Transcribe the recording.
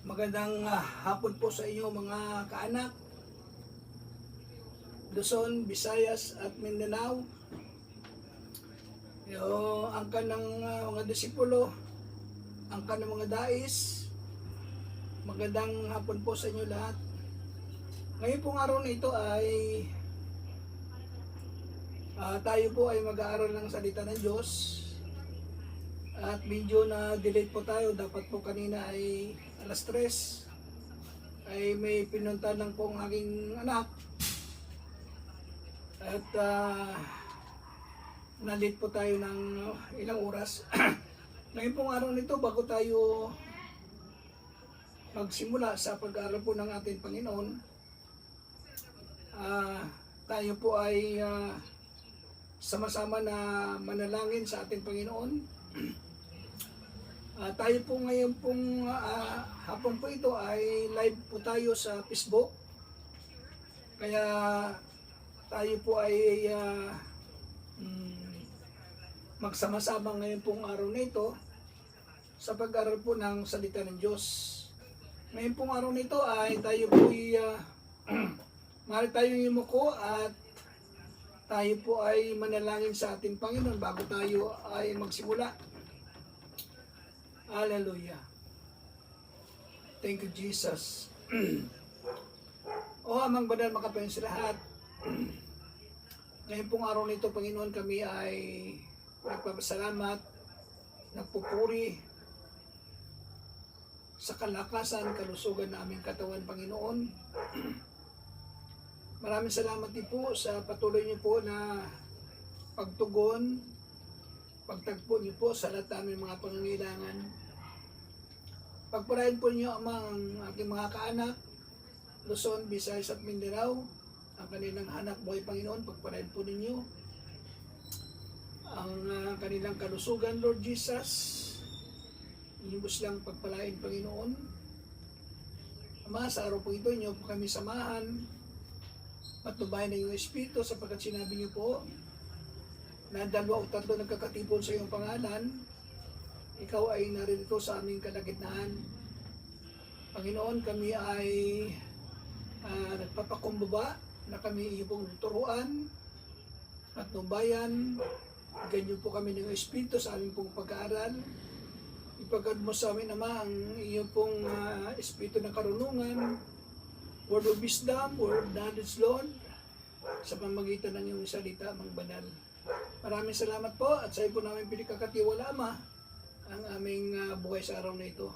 Magandang hapon po sa inyo mga kaanak, Luzon, Visayas at Mindanao. Ang kanang mga disipulo, ang kanang mga dais, magandang hapon po sa inyo lahat. Ngayon pong araw na ito ay tayo po ay mag-aaral ng salita ng Diyos. At medyo na delayed po tayo, dapat po kanina ay alas 3 ay may pinunta lang po ang aking anak. At na-late po tayo ng ilang oras. Ngayon pong araw nito, bago tayo magsimula sa pag-aaral po ng ating Panginoon, tayo po ay sama-sama na manalangin sa ating Panginoon. Tayo po ngayon pong hapon po ito ay live po tayo sa Facebook. Kaya tayo po ay magsama-sama ngayon pong araw na ito sa pag-aral po ng salita ng Diyos. Ngayon pong araw na ito ay tayo po ay mahal tayong yumuko at tayo po ay manalangin sa ating Panginoon bago tayo ay magsimula. Hallelujah. Thank you, Jesus. O amang banal makapayon sa lahat. Ngayon pong araw nito, Panginoon, kami ay nagpapasalamat, nagpupuri sa kalakasan, kalusugan na aming katawan, Panginoon. Maraming salamat din po sa patuloy niyo po na pagtugon, pagtagpo niyo po sa lahat ng mga pangangailangan. Pagpalain po niyo ang aking mga kaanak, Luzon, Visayas at Mindanao, ang kanilang hanap buhay, Panginoon. Pagpalain po ninyo ang kanilang kalusugan, Lord Jesus. Inibos lang pagpalain, Panginoon. Ama, sa araw po ito, inyo po kami samahan. Matnubayan na yung Espiritu sapagkat sinabi niyo po na 2 o 3 nagkakatipon sa iyong pangalan, ikaw ay naririto sa aming kalagitnaan. Panginoon, kami ay nagpapakumbaba na kami iyong turuan at nubayan. Ganyan po kami ng Espiritu sa aming pong pag-aaral. Ipagad mo sa amin, Ama, ang iyong pong Espiritu ng karunungan, word of wisdom, word of knowledge, Lord, sa pamamagitan ng iyong salita, Amang Banal. Maraming salamat po at sa iyo po namin pinagkakatiwala, Ama, ang aming buhay sa araw na ito.